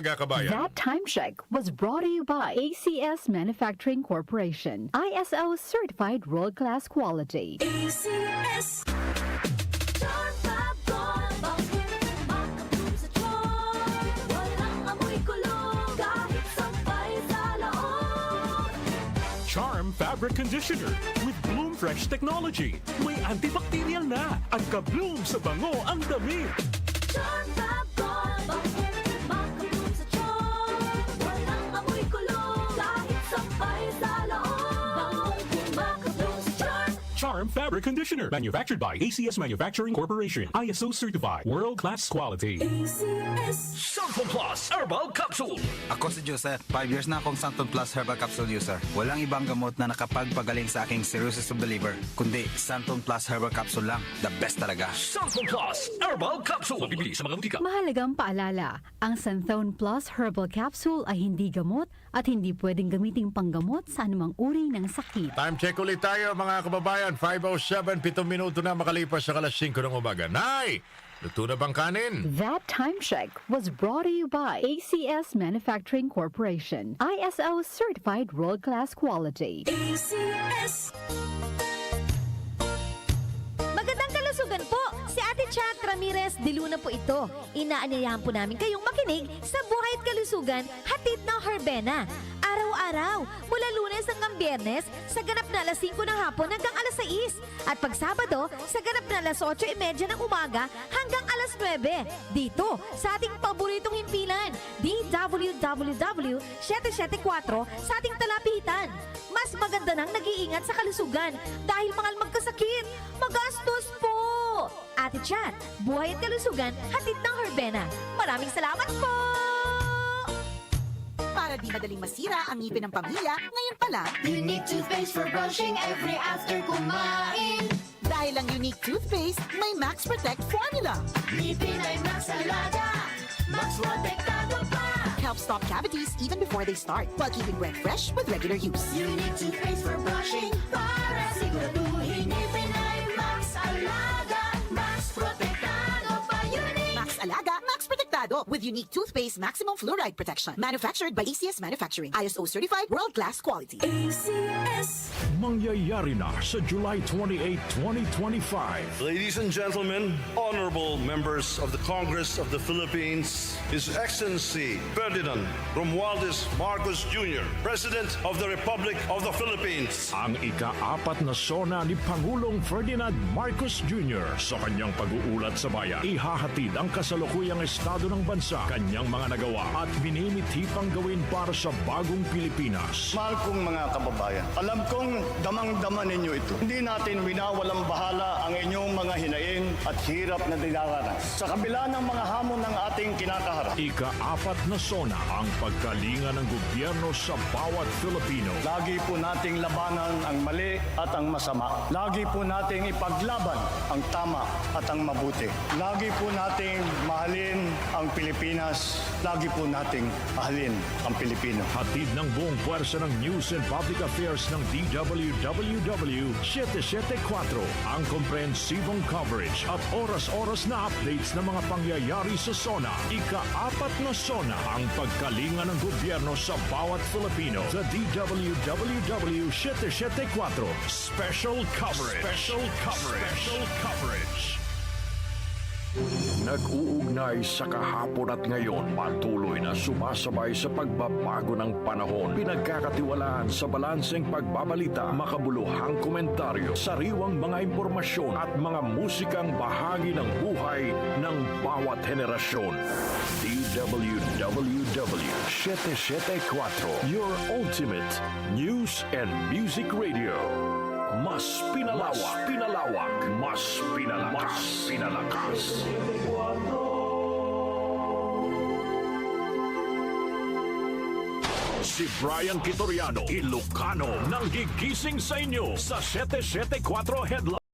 Mga kabayan. That time check was brought to you by ACS Manufacturing Corporation. ISO certified world-class quality. ACS. Charm Fabric Conditioner with Bloom Fresh Technology. May antibacterial na at ka-bloom sa bango ang damit. Charm Fab-Gone, bakit makabloom sa charm? Walang amoy kulong, kahit sampay sa loob. Bangong makabloom sa charm. Charm Fabric Conditioner. Manufactured by ACS Manufacturing Corporation. ISO certified. World-class quality. ACS. Santon Plus Herbal Capsule. Ako si Joseph. 5 years na akong Santon Plus Herbal Capsule user. Walang ibang gamot na nakapagpagaling sa aking cirrhosis of the liver, kundi Santon Plus Herbal Capsule lang. The best talaga. Santon Plus Herbal Capsule. Mabibili sa mga butika. Mahalagang paalala, ang Santhone Plus Herbal Capsule ay hindi gamot at hindi pwedeng gamiting panggamot sa anumang uri ng sakit. Time check ulit tayo mga kababayan. 5:07, 7 minuto na makalipas sa kalas 5 ng umaga. Nay! Luto na bang kanin? That time check was brought to you by ACS Manufacturing Corporation. ISO certified world-class quality. ACS. Magandang kalusugan po! Si Ate Chat Ramirez de Luna po ito. Inaanyayahan po namin kayong makinig sa Buhay at Kalusugan, hatid ng Herbena. Araw-araw, mula Lunes hanggang Biyernes, sa ganap na alas 5 ng hapon hanggang alas 6. At pag Sabado, sa ganap na alas 8:30 ng umaga hanggang alas 9. Dito, sa ating paboritong himpilan, DWWW 774 sa ating talapitan. Mas maganda nang nag-iingat sa kalusugan dahil mahal magkasakit. Magastos po! Ate Chat, Buhay at Kalusugan, hatid ng Herbena. Maraming salamat po! Para di madaling masira ang ngipin ng pamilya, ngayon pa lang, Unique toothpaste for brushing every after kumain. dahil ang unique toothpaste, may Max Protect formula. Ngipin ay Max Alaga, Max Protektado pa. Helps stop cavities even before they start, while keeping breath fresh with regular use. Unique toothpaste for brushing, para siguraduhin ngipin ay Max Alaga, Max Protektado pa. Unique. Max Alaga, Max Protectado with unique toothpaste maximum fluoride protection. Manufactured by ACS Manufacturing. ISO certified world-class quality. ACS. Mangyayari na sa July 28, 2025. Ladies and gentlemen, honorable members of the Congress of the Philippines, His Excellency Ferdinand Romualdez Marcos Jr., President of the Republic of the Philippines. Ang ika-4 na sona ni Pangulong Ferdinand Marcos Jr. sa kanyang pag-uulat sa bayan. Ihahatid ang kasalukuyang estado ng bansa, kanyang mga nagawa at minimithipang gawin para sa bagong Pilipinas. Mahal kong mga kababayan, alam kong damang-dama ninyo ito. Hindi natin winawalang bahala ang inyong mga hinaing at hirap na dinaranas. Sa kabila ng mga hamon ng ating kinakaharap, Ika-4 na sona ang pagkalinga ng gobyerno sa bawat Filipino. lagi po nating labanan ang mali at ang masama. Lagi po nating ipaglaban ang tama at ang mabuti. Lagi po nating mahalin ang Pilipinas. Lagi po nating mahalin ang Pilipino. Hatid ng buong puwersa ng News and Public Affairs ng DWWW 774 ang komprehensibong coverage at oras-oras na updates ng mga pangyayari sa SONA. Ika-4 na SONA ang pagkalinga ng gobyerno sa bawat Filipino. The DWWW 774 Special Coverage. Special Coverage. Special Coverage. Nag-uugnay sa kahapon at ngayon, patuloy na sumasabay sa pagbabago ng panahon. Pinagkakatiwalaan sa balanseng pagbabalita, makabuluhang komentaryo, sariwang mga impormasyon at mga musikang bahagi ng buhay ng bawat henerasyon. DWWW 774, your ultimate news and music radio. Mas pinalawak, mas pinalakas. Si Brian Kitoriano, Ilocano, nang gigising sa inyo sa 774 Headline.